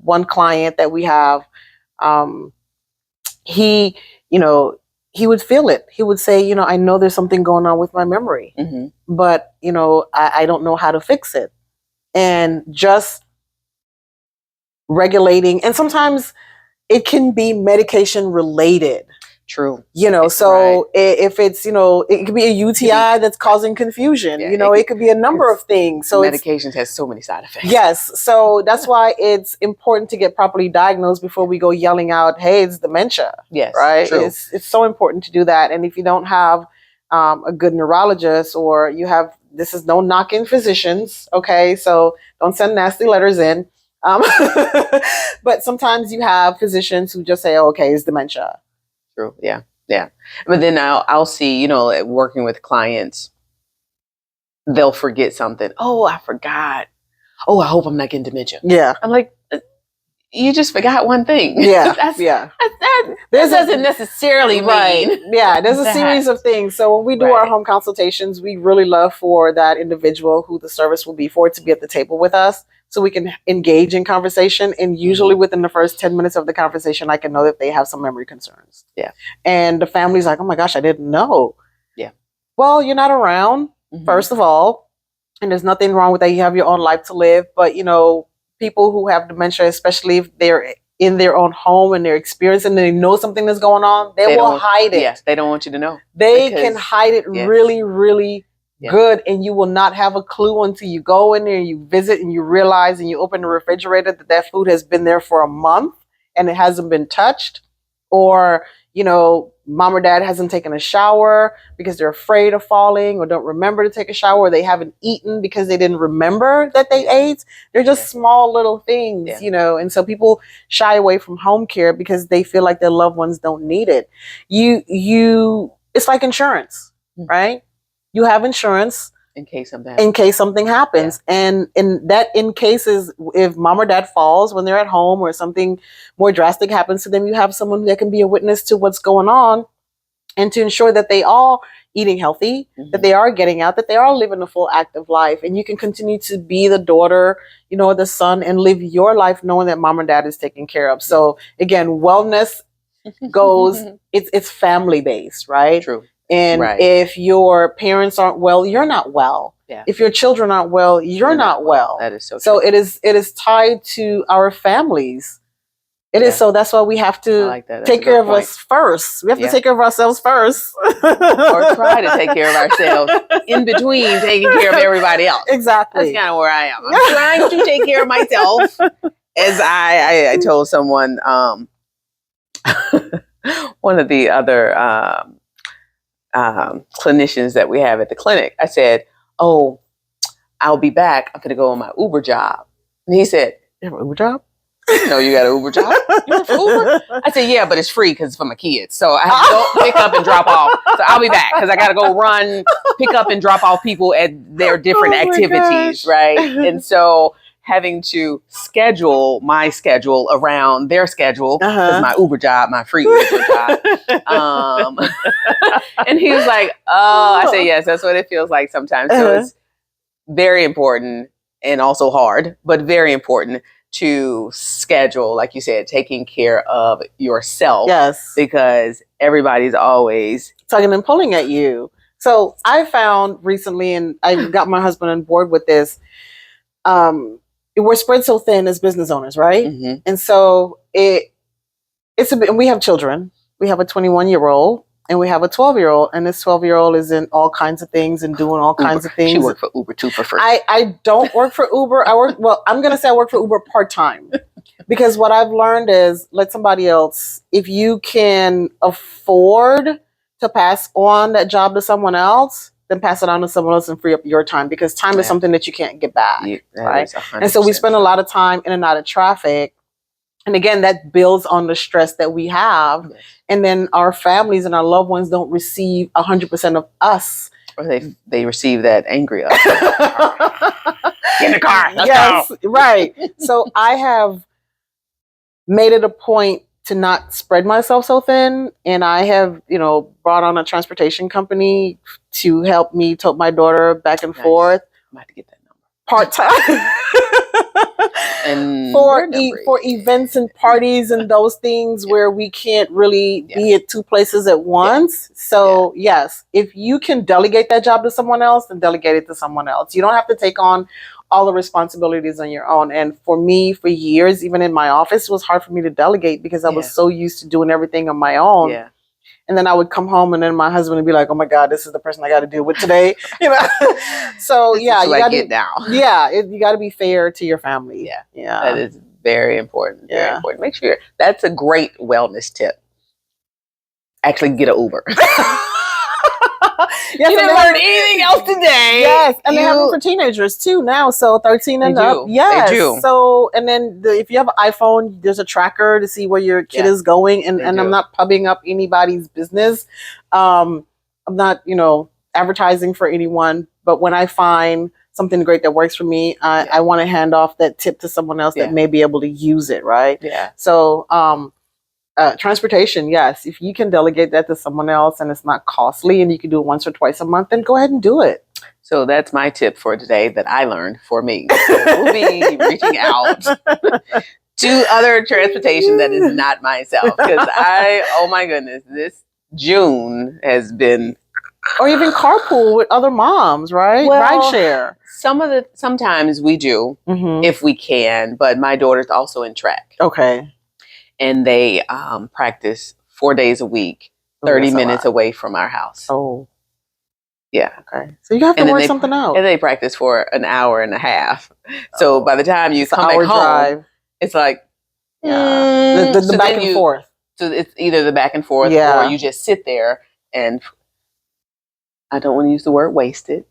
One client that we have, he would feel it. He would say, I know there's something going on with my memory, but, I don't know how to fix it. And just regulating, and sometimes it can be medication related. True. So if it's, it could be a UTI that's causing confusion, it could be a number of things. So medications has so many side effects. Yes. So that's why it's important to get properly diagnosed before we go yelling out, hey, it's dementia. Yes. Right. True. It's so important to do that. And if you don't have a good neurologist, or this is no knock in physicians. Okay. So don't send nasty letters in. But sometimes you have physicians who just say, oh, okay, it's dementia. True. Yeah. Yeah. But then I'll see, working with clients, they'll forget something. Oh, I forgot. Oh, I hope I'm not getting dementia. Yeah. I'm like, you just forgot one thing. Yeah. That doesn't necessarily mean. Yeah. There's a series of things. So when we do our home consultations, we really love for that individual who the service will be for to be at the table with us, so we can engage in conversation. And usually within the first 10 minutes of the conversation, I can know that they have some memory concerns. Yeah. And the family's like, oh my gosh, I didn't know. Yeah. Well, you're not around, first of all, and there's nothing wrong with that. You have your own life to live. But, people who have dementia, especially if they're in their own home and they're experiencing and they know something that's going on, they will hide it. Yes, they don't want you to know. They can hide it really, really good, and you will not have a clue until you go in there and you visit and you realize and you open the refrigerator that food has been there for a month and it hasn't been touched, or mom or dad hasn't taken a shower because they're afraid of falling or don't remember to take a shower, or they haven't eaten because they didn't remember that they ate. They're just small little things, and so people shy away from home care because they feel like their loved ones don't need it. It's like insurance, right? You have insurance in case something happens. And in cases, if mom or dad falls when they're at home or something more drastic happens to them, you have someone that can be a witness to what's going on and to ensure that they are eating healthy, that they are getting out, that they are living a full active life. And you can continue to be the daughter, the son, and live your life knowing that mom and dad is taken care of. So again, wellness goes, it's family based, right? True. And if your parents aren't well, you're not well. Yeah. If your children aren't well, you're not well. That is so true. So it is tied to our families. It is. So that's why we have to take care of us first. We have to take care of ourselves first. Or try to take care of ourselves in between taking care of everybody else. Exactly. That's kind of where I am. I'm trying to take care of myself. As I told someone, one of the other clinicians that we have at the clinic, I said, "Oh, I'll be back. I'm going to go on my Uber job." And he said, "You have an Uber job?" "No, you got an Uber job? You work for Uber?" I said, "Yeah, but it's free because it's for my kids. So I have to go pick up and drop off. So I'll be back because I got to go run, pick up and drop off people at their different activities." Right. And so having to schedule my schedule around their schedule because my Uber job, my free Uber job. And he was like, "Oh," I said, "Yes, that's what it feels like sometimes." So it's very important and also hard, but very important to schedule, like you said, taking care of yourself. Yes. Because everybody's always tugging and pulling at you. So I found recently, and I got my husband on board with this, we're spread so thin as business owners, right? And so and we have children. We have a 21-year-old and we have a 12-year-old, and this 12-year-old is in all kinds of things and doing all kinds of things. She worked for Uber too for free. I don't work for Uber. I'm going to say I work for Uber part-time because what I've learned is let somebody else, if you can afford to pass on that job to someone else, then pass it on to someone else and free up your time, because time is something that you can't get back, right? And so we spend a lot of time in and out of traffic. And again, that builds on the stress that we have. Yes. And then our families and our loved ones don't receive 100% of us. Or they receive that angry us. Get in the car. Let's go. Right. So I have made it a point to not spread myself so thin. And I have, brought on a transportation company to help me tote my daughter back and forth. I'm about to get that number. Part-time. And for events and parties and those things where we can't really be at two places at once. So yes, if you can delegate that job to someone else, then delegate it to someone else. You don't have to take on all the responsibilities on your own. And for me, for years, even in my office, it was hard for me to delegate because I was so used to doing everything on my own. Yeah. And then I would come home and then my husband would be like, "Oh my God, this is the person I got to deal with today." So you got to get down. Yeah. You got to be fair to your family. Yeah. Yeah. That is very important. Very important. Make sure that's a great wellness tip. Actually get an Uber. Yes, you didn't learn anything else today. Yes, and they have them for teenagers too now, so 13 and up. Yes, they do. So, and then if you have an iPhone, there's a tracker to see where your kid is going. And I'm not pubbing up anybody's business. I'm not, advertising for anyone. But when I find something great that works for me, I want to hand off that tip to someone else that may be able to use it. Right. Yeah. So, transportation, yes. If you can delegate that to someone else and it's not costly and you can do it once or twice a month, then go ahead and do it. So that's my tip for today that I learned for me. We'll be reaching out to other transportation that is not myself. Because oh my goodness, this June has been... Or even carpool with other moms, right? Well, ride share. Sometimes we do, if we can. But my daughter's also in track. Okay. And they practice 4 days a week, 30 minutes away from our house. Oh. Yeah. Okay. So you have to And then work something out. And they practice for an hour and a half. So by the time you It's an come back hour home, drive. it's like, Yeah. The so back then and forth. So it's either the back and forth or Yeah. you just sit there and I don't want to use the word wasted.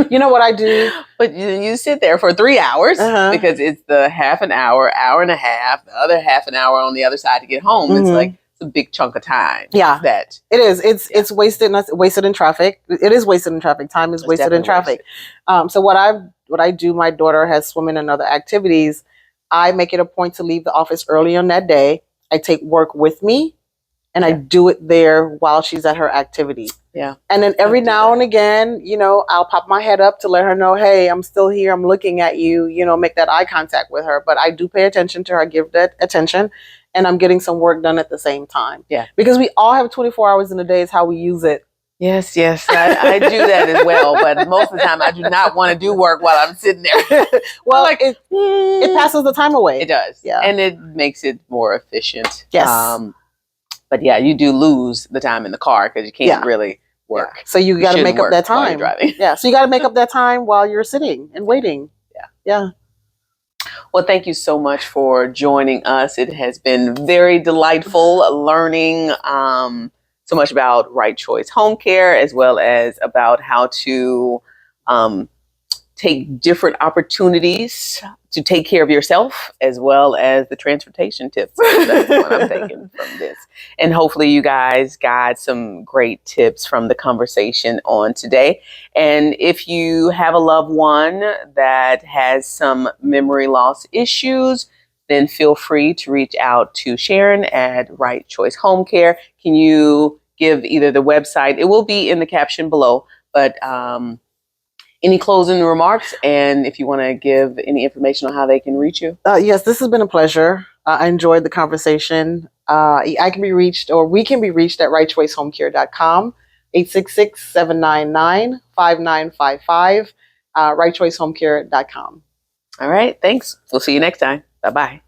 You know what I do? But you sit there for 3 hours because it's the half an hour, hour and a half, the other half an hour on the other side to get home. It's like it's a big chunk of time. Yeah, that it is. It's wasted. Wasted in traffic. It is wasted in traffic. Time is wasted in traffic. So what I do. My daughter has swimming and other activities. I make it a point to leave the office early on that day. I take work with me, and I do it there while she's at her activity. Yeah. And then every now and again, you know, I'll pop my head up to let her know, hey, I'm still here. I'm looking at you, you know, make that eye contact with her. But I do pay attention to her, give that attention, and I'm getting some work done at the same time. Yeah. Because we all have 24 hours in a day is how we use it. Yes. I do that as well. But most of the time I do not want to do work while I'm sitting there. Well, like it passes the time away. It does. Yeah. And it makes it more efficient. Yes. But yeah, you do lose the time in the car because you can't really work. Yeah. So you got to make up that time. Yeah. So you got to make up that time while you're sitting and waiting. Yeah. Yeah. Well, thank you so much for joining us. It has been very delightful learning so much about Right Choice Home Care, as well as about how to take different opportunities to take care of yourself, as well as the transportation tips. That's what I'm taking from this. And hopefully you guys got some great tips from the conversation on today. And if you have a loved one that has some memory loss issues, then feel free to reach out to Sharon at Right Choice Home Care. Can you give either the website? It will be in the caption below, but any closing remarks, and if you want to give any information on how they can reach you? Yes, this has been a pleasure. I enjoyed the conversation. I can be reached, or we can be reached at rightchoicehomecare.com, 866-799-5955, rightchoicehomecare.com. All right, thanks. We'll see you next time. Bye-bye.